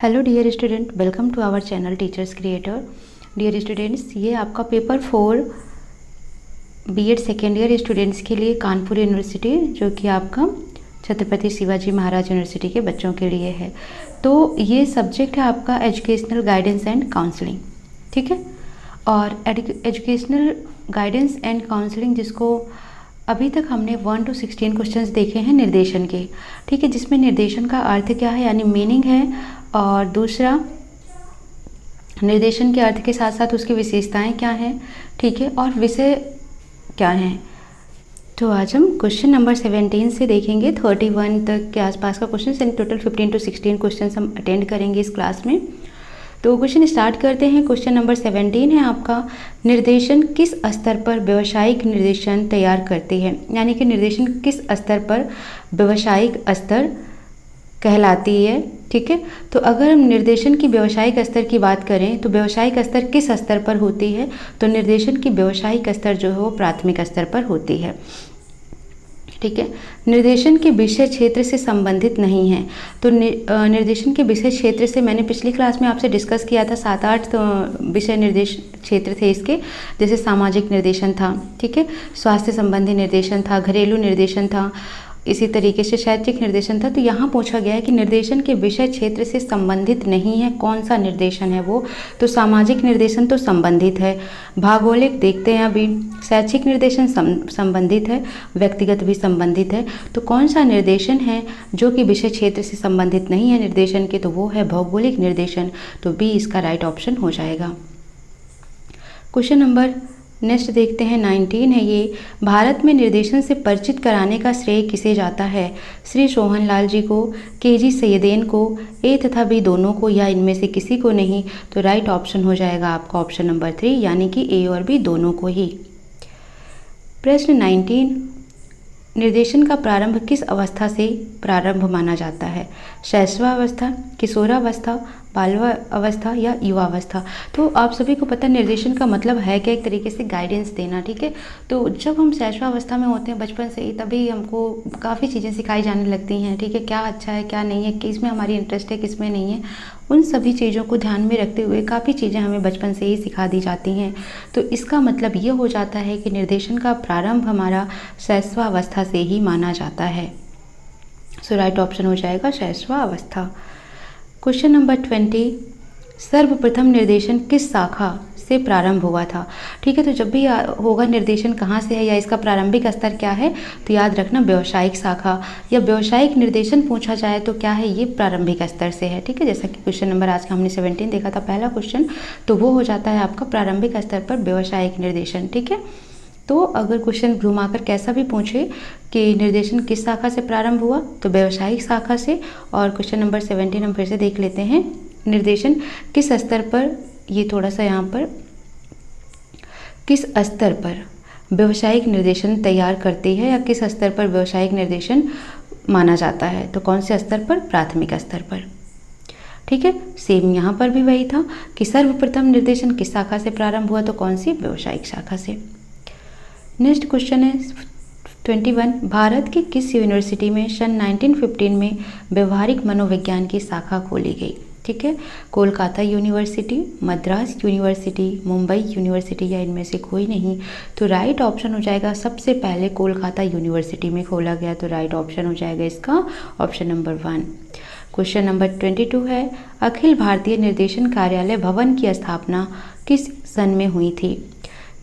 Hello dear student, welcome to our channel teachers creator. Dear students, ये आपका paper 4 BEd second year students के लिए Kanpur university, जो कि आपका छत्रपति शिवाजी महाराज यूनिवर्सिटी के बच्चों के लिए है। तो ये सब्जेक्ट है आपका एजुकेशनल गाइडेंस एंड काउंसलिंग, ठीक है। और एजुकेशनल गाइडेंस एंड काउंसलिंग, जिसको अभी तक हमने 1 to 16 क्वेश्चंस देखे हैं निर्देशन के, ठीक है, जिसमें निर्देशन का अर्थ क्या है यानी मीनिंग है, और दूसरा निर्देशन के अर्थ के साथ साथ उसकी विशेषताएं क्या हैं, ठीक है, और विषय क्या हैं। तो आज हम क्वेश्चन नंबर 17 से देखेंगे 31 तक के आसपास का क्वेश्चन, यानी टोटल 15 to 16 क्वेश्चन हम अटेंड करेंगे इस क्लास में। तो क्वेश्चन स्टार्ट करते हैं। क्वेश्चन नंबर 17 है आपका, निर्देशन किस स्तर पर व्यावसायिक निर्देशन तैयार करती है, यानी कि निर्देशन किस स्तर पर व्यावसायिक स्तर कहलाती है, ठीक है। तो अगर हम निर्देशन की व्यावसायिक स्तर की बात करें तो व्यावसायिक स्तर किस स्तर पर होती है, तो निर्देशन की व्यावसायिक स्तर जो है वो प्राथमिक स्तर पर होती है, ठीक है। निर्देशन के विषय क्षेत्र से संबंधित नहीं है। तो निर्देशन के विषय क्षेत्र से मैंने पिछली क्लास में आपसे डिस्कस किया था, 7-8 विषय निर्देश क्षेत्र थे इसके, जैसे सामाजिक निर्देशन था, ठीक है, स्वास्थ्य संबंधी निर्देशन था, घरेलू निर्देशन था, इसी तरीके से शैक्षिक निर्देशन था। तो यहाँ पूछा गया है कि निर्देशन के विषय क्षेत्र से संबंधित नहीं है, कौन सा निर्देशन है वो। तो सामाजिक निर्देशन तो संबंधित है, भौगोलिक देखते हैं अभी, शैक्षिक निर्देशन संबंधित है, व्यक्तिगत भी संबंधित है। तो कौन सा निर्देशन है जो कि विषय क्षेत्र से संबंधित नहीं है निर्देशन के, तो वो है भौगोलिक निर्देशन। तो बी इसका राइट ऑप्शन हो जाएगा। क्वेश्चन नंबर नेक्स्ट देखते हैं 19 है ये, भारत में निर्देशन से परिचित कराने का श्रेय किसे जाता है, श्री सोहनलाल जी को, केजी सैयदेन को, ए तथा बी दोनों को, या इनमें से किसी को नहीं। तो राइट ऑप्शन हो जाएगा आपका ऑप्शन नंबर 3, यानी कि ए और बी दोनों को ही। प्रश्न 19, निर्देशन का प्रारंभ किस अवस्था से प्रारंभ माना जाता है, शैशवावस्था, किशोरावस्था, बाल्यावस्था या युवावस्था। तो आप सभी को पता है निर्देशन का मतलब है क्या, एक तरीके से गाइडेंस देना, ठीक है। तो जब हम शैशवावस्था में होते हैं बचपन से ही, तभी हमको काफ़ी चीज़ें सिखाई जाने लगती हैं, ठीक है, क्या अच्छा है क्या नहीं है, किस में हमारी इंटरेस्ट है किस में नहीं है, उन सभी चीज़ों को ध्यान में रखते हुए काफ़ी चीज़ें हमें बचपन से ही सिखा दी जाती हैं। तो इसका मतलब ये हो जाता है कि निर्देशन का प्रारंभ हमारा शैशवावस्था से ही माना जाता है। सो राइट ऑप्शन हो जाएगा शैशवावस्था। क्वेश्चन नंबर 20, सर्वप्रथम निर्देशन किस शाखा से प्रारंभ हुआ था, ठीक है। तो जब भी होगा निर्देशन कहाँ से है या इसका प्रारंभिक स्तर क्या है, तो याद रखना व्यावसायिक शाखा या व्यावसायिक निर्देशन पूछा जाए तो क्या है, ये प्रारंभिक स्तर से है, ठीक है। जैसा कि क्वेश्चन नंबर आज का हमने 17 देखा था पहला क्वेश्चन, तो वो हो जाता है आपका प्रारंभिक स्तर पर व्यावसायिक निर्देशन, ठीक है। तो अगर क्वेश्चन घुमाकर कैसा भी पूछे कि निर्देशन किस शाखा से प्रारंभ हुआ, तो व्यावसायिक शाखा से। और क्वेश्चन नंबर 17 हम फिर से देख लेते हैं, निर्देशन किस स्तर पर, ये थोड़ा सा यहाँ पर, किस स्तर पर व्यावसायिक निर्देशन तैयार करती है या किस स्तर पर व्यावसायिक निर्देशन माना जाता है, तो कौन से स्तर पर, प्राथमिक स्तर पर, ठीक है। सेम यहाँ पर भी वही था कि सर्वप्रथम निर्देशन किस शाखा से प्रारंभ हुआ, तो कौन सी, व्यावसायिक शाखा से। नेक्स्ट क्वेश्चन है 21, भारत की किस यूनिवर्सिटी में सन 1915 में व्यवहारिक मनोविज्ञान की शाखा खोली गई, ठीक है। Kolkata university, Madras university, Mumbai university, या इनमें से कोई नहीं। तो राइट ऑप्शन हो जाएगा सबसे पहले कोलकाता यूनिवर्सिटी में खोला गया, तो राइट ऑप्शन हो जाएगा इसका ऑप्शन नंबर 1। क्वेश्चन नंबर 22 है, अखिल भारतीय निर्देशन कार्यालय भवन की स्थापना किस सन में हुई थी,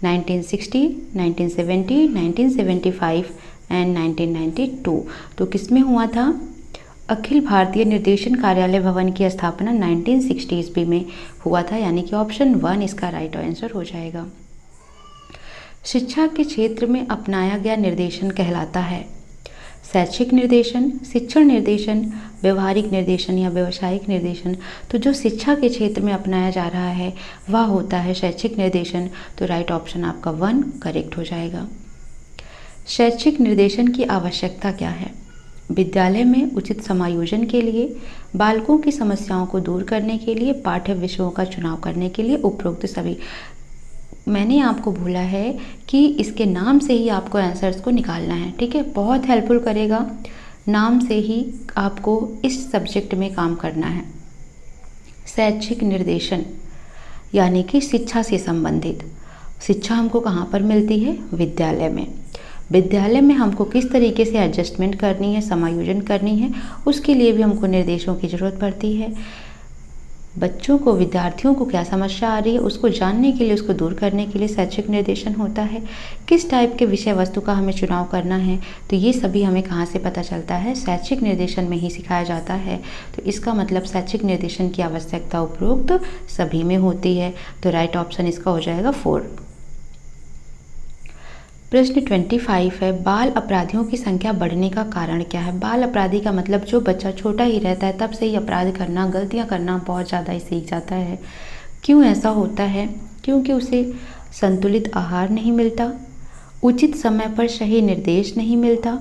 1960, 1970, 1975 एंड 1992। तो किसमें हुआ था, अखिल भारतीय निर्देशन कार्यालय भवन की स्थापना 1960 ईस्वी में हुआ था, यानी कि ऑप्शन 1 इसका राइट आंसर हो जाएगा। शिक्षा के क्षेत्र में अपनाया गया निर्देशन कहलाता है, शैक्षिक निर्देशन, शिक्षण निर्देशन, व्यवहारिक निर्देशन या व्यावसायिक निर्देशन। तो जो शिक्षा के क्षेत्र में अपनाया जा रहा है वह होता है शैक्षिक निर्देशन। तो राइट ऑप्शन आपका 1 करेक्ट हो जाएगा। शैक्षिक निर्देशन की आवश्यकता क्या है, विद्यालय में उचित समायोजन के लिए, बालकों की समस्याओं को दूर करने के लिए, पाठ्य विषयों का चुनाव करने के लिए, उपरोक्त सभी। मैंने आपको बोला है कि इसके नाम से ही आपको आंसर्स को निकालना है, ठीक है, बहुत हेल्पफुल करेगा, नाम से ही आपको इस सब्जेक्ट में काम करना है। शैक्षिक निर्देशन यानी कि शिक्षा से संबंधित। शिक्षा हमको कहाँ पर मिलती है? विद्यालय में। विद्यालय में हमको किस तरीके से एडजस्टमेंट करनी है, समायोजन करनी है, उसके लिए भी हमको निर्देशों की ज़रूरत पड़ती है। बच्चों को, विद्यार्थियों को क्या समस्या आ रही है उसको जानने के लिए, उसको दूर करने के लिए शैक्षिक निर्देशन होता है। किस टाइप के विषय वस्तु का हमें चुनाव करना है, तो ये सभी हमें कहाँ से पता चलता है? शैक्षिक निर्देशन में ही सिखाया जाता है। तो इसका मतलब शैक्षिक निर्देशन की आवश्यकता उपरोक्त सभी में होती है। तो राइट ऑप्शन इसका हो जाएगा 4। प्रश्न 25 है, बाल अपराधियों की संख्या बढ़ने का कारण क्या है? बाल अपराधी का मतलब जो बच्चा छोटा ही रहता है तब से ही अपराध करना, गलतियां करना बहुत ज़्यादा ही सीख जाता है। क्यों ऐसा होता है? क्योंकि उसे संतुलित आहार नहीं मिलता, उचित समय पर सही निर्देश नहीं मिलता,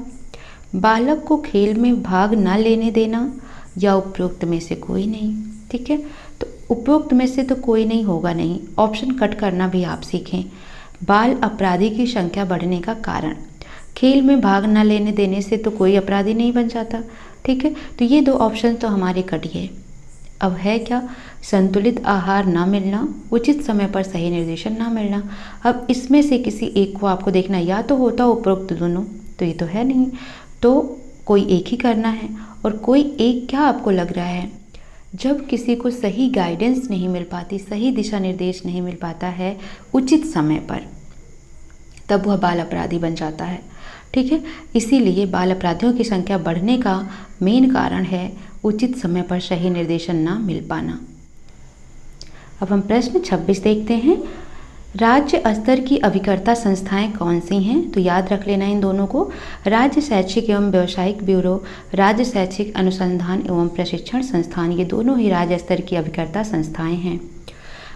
बालक को खेल में भाग न लेने देना, या उपरोक्त में से कोई नहीं। ठीक है, तो उपरोक्त में से तो कोई नहीं होगा नहीं। ऑप्शन कट करना भी आप सीखें। बाल अपराधी की संख्या बढ़ने का कारण, खेल में भाग न लेने देने से तो कोई अपराधी नहीं बन जाता। ठीक है, तो ये 2 ऑप्शन तो हमारे कट गए। अब है क्या? संतुलित आहार ना मिलना, उचित समय पर सही निर्देशन ना मिलना। अब इसमें से किसी एक को आपको देखना, या तो होता उपरोक्त दोनों, तो ये तो है नहीं, तो कोई एक ही करना है। और कोई एक क्या आपको लग रहा है? जब किसी को सही गाइडेंस नहीं मिल पाती, सही दिशा निर्देश नहीं मिल पाता है उचित समय पर, तब वह बाल अपराधी बन जाता है। ठीक है, इसीलिए बाल अपराधियों की संख्या बढ़ने का मेन कारण है उचित समय पर सही निर्देशन ना मिल पाना। अब हम प्रश्न 26 देखते हैं। राज्य स्तर की अभिकर्ता संस्थाएं कौन सी हैं? तो याद रख लेना इन दोनों को। राज्य शैक्षिक एवं व्यावसायिक ब्यूरो, राज्य शैक्षिक अनुसंधान एवं प्रशिक्षण संस्थान, ये दोनों ही राज्य स्तर की अभिकर्ता संस्थाएं हैं।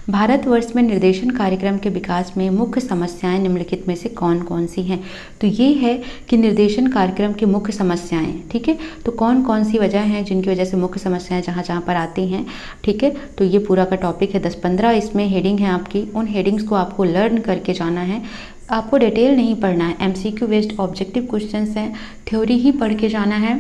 भारतवर्ष में निर्देशन कार्यक्रम के विकास में मुख्य समस्याएं निम्नलिखित में से कौन कौन सी हैं? तो ये है कि निर्देशन कार्यक्रम की मुख्य समस्याएं। ठीक है, तो कौन कौन सी वजह हैं जिनकी वजह से मुख्य समस्याएं जहाँ जहाँ पर आती हैं। ठीक है, तो ये पूरा का टॉपिक है, 10-15 इसमें हेडिंग है आपकी। उन हेडिंग्स को आपको लर्न करके जाना है, आपको डिटेल नहीं पढ़ना है। MCQ बेस्ड ऑब्जेक्टिव क्वेश्चन हैं, थ्योरी ही पढ़ के जाना है।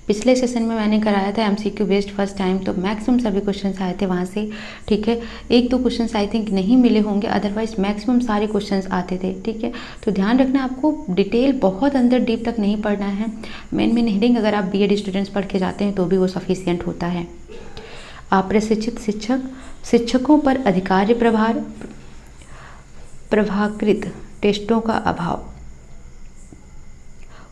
पिछले सेशन में मैंने कराया था MCQ बेस्ड फर्स्ट टाइम, तो मैक्सिमम सभी क्वेश्चंस आए थे वहाँ से। ठीक है, 1-2 क्वेश्चंस आई थिंक नहीं मिले होंगे, अदरवाइज मैक्सिमम सारे क्वेश्चंस आते थे। ठीक है, तो ध्यान रखना, आपको डिटेल बहुत अंदर डीप तक नहीं पढ़ना है। मेन हेडिंग अगर आप BEd स्टूडेंट्स पढ़ के जाते हैं तो भी वो सफिशियंट होता है। अप्रशिक्षित शिक्षक, शिक्षकों पर अधिकारी प्रभार, प्रभाकृत टेस्टों का अभाव,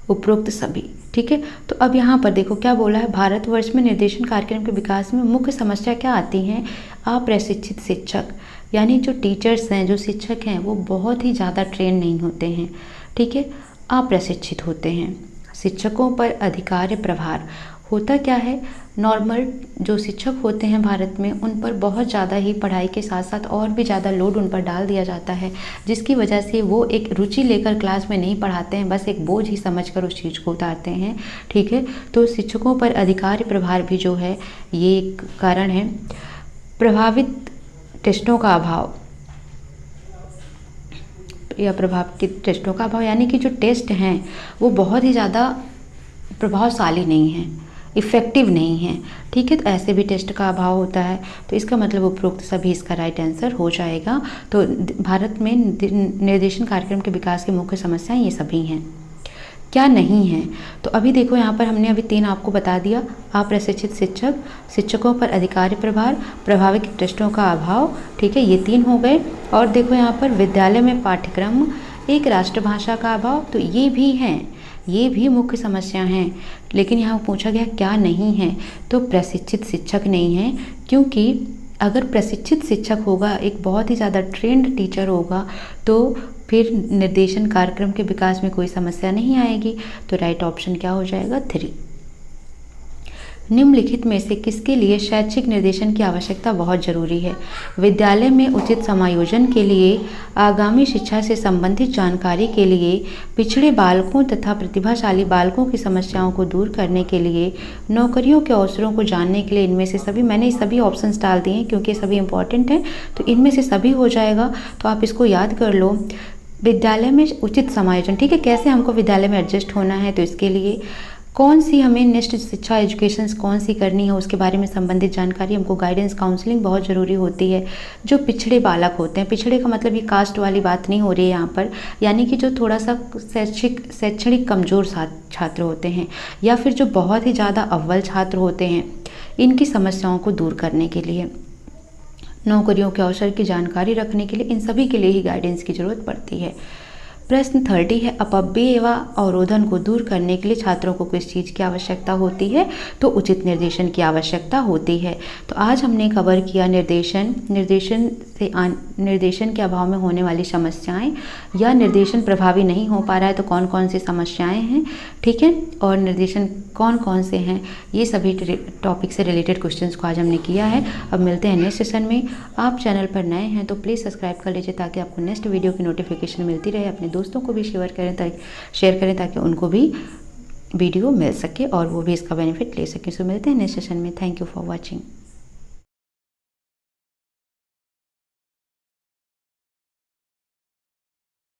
उपरोक्त सभी। ठीक है, तो अब यहाँ पर देखो क्या बोला है, भारतवर्ष में निर्देशन कार्यक्रम के विकास में मुख्य समस्या क्या आती हैं? अप्रशिक्षित शिक्षक, यानी जो टीचर्स हैं, जो शिक्षक हैं, वो बहुत ही ज़्यादा ट्रेन नहीं होते हैं। ठीक है, अप्रशिक्षित होते हैं। शिक्षकों पर अधिकार प्रभार, होता क्या है, नॉर्मल जो शिक्षक होते हैं भारत में, उन पर बहुत ज़्यादा ही पढ़ाई के साथ साथ और भी ज़्यादा लोड उन पर डाल दिया जाता है, जिसकी वजह से वो एक रुचि लेकर क्लास में नहीं पढ़ाते हैं, बस एक बोझ ही समझकर उस चीज़ को उतारते हैं। ठीक है, तो शिक्षकों पर अधिकार प्रभार भी जो है ये एक कारण है। प्रभावित टेस्टों का अभाव या प्रभावित टेस्टों का अभाव, यानी कि जो टेस्ट हैं वो बहुत ही ज़्यादा प्रभावशाली नहीं हैं, इफ़ेक्टिव नहीं है। ठीक है, तो ऐसे भी टेस्ट का अभाव होता है। तो इसका मतलब उपरोक्त सभी इसका राइट आंसर हो जाएगा। तो भारत में निर्देशन कार्यक्रम के विकास की मुख्य समस्याएं ये सभी हैं। क्या नहीं है, तो अभी देखो यहाँ पर हमने अभी 3 आपको बता दिया। अप्रशिक्षित शिक्षक, शिक्षकों पर अधिकार प्रभार, प्रभावित टेस्टों का अभाव। ठीक है, ये 3 हो गए। और देखो यहाँ पर विद्यालय में पाठ्यक्रम, एक राष्ट्रभाषा का अभाव, तो ये भी हैं, ये भी मुख्य समस्या हैं। लेकिन यहाँ पूछा गया क्या नहीं है, तो प्रशिक्षित शिक्षक नहीं है, क्योंकि अगर प्रशिक्षित शिक्षक होगा, एक बहुत ही ज़्यादा ट्रेंड टीचर होगा, तो फिर निर्देशन कार्यक्रम के विकास में कोई समस्या नहीं आएगी। तो राइट ऑप्शन क्या हो जाएगा? 3। निम्नलिखित में से किसके लिए शैक्षिक निर्देशन की आवश्यकता बहुत जरूरी है? विद्यालय में उचित समायोजन के लिए, आगामी शिक्षा से संबंधित जानकारी के लिए, पिछड़े बालकों तथा प्रतिभाशाली बालकों की समस्याओं को दूर करने के लिए, नौकरियों के अवसरों को जानने के लिए। इनमें से सभी, मैंने सभी ऑप्शंस डाल दिए हैं क्योंकि सभी इंपॉर्टेंट हैं, तो इनमें से सभी हो जाएगा। तो आप इसको याद कर लो। विद्यालय में उचित समायोजन, ठीक है, कैसे हमको विद्यालय में एडजस्ट होना है, तो इसके लिए कौन सी हमें नेक्स्ट शिक्षा एजुकेशन कौन सी करनी है उसके बारे में संबंधित जानकारी, हमको गाइडेंस काउंसलिंग बहुत ज़रूरी होती है। जो पिछड़े बालक होते हैं, पिछड़े का मतलब ये कास्ट वाली बात नहीं हो रही है यहाँ पर, यानी कि जो थोड़ा सा शैक्षणिक कमज़ोर छात्र होते हैं या फिर जो बहुत ही ज़्यादा अव्वल छात्र होते हैं, इनकी समस्याओं को दूर करने के लिए, नौकरियों के अवसर की जानकारी रखने के लिए, इन सभी के लिए ही गाइडेंस की ज़रूरत पड़ती है। प्रश्न 30 है, अपव्यय एवं अवरोधन को दूर करने के लिए छात्रों को किस चीज़ की आवश्यकता होती है? तो उचित निर्देशन की आवश्यकता होती है। तो आज हमने कवर किया निर्देशन के अभाव में होने वाली समस्याएं, या निर्देशन प्रभावी नहीं हो पा रहा है तो कौन कौन सी समस्याएं हैं, ठीक है, और निर्देशन कौन कौन से हैं, ये सभी टॉपिक से रिलेटेड क्वेश्चंस को आज हमने किया है। अब मिलते हैं नेक्स्ट सेशन में। आप चैनल पर नए हैं तो प्लीज़ सब्सक्राइब कर लीजिए ताकि आपको नेक्स्ट वीडियो की नोटिफिकेशन मिलती रहे। अपने दोस्तों को भी शेयर करें ताकि उनको भी वीडियो मिल सके और वो भी इसका बेनिफिट ले सकें। सो मिलते हैं नेक्स्ट सेशन में। Thank you for watching.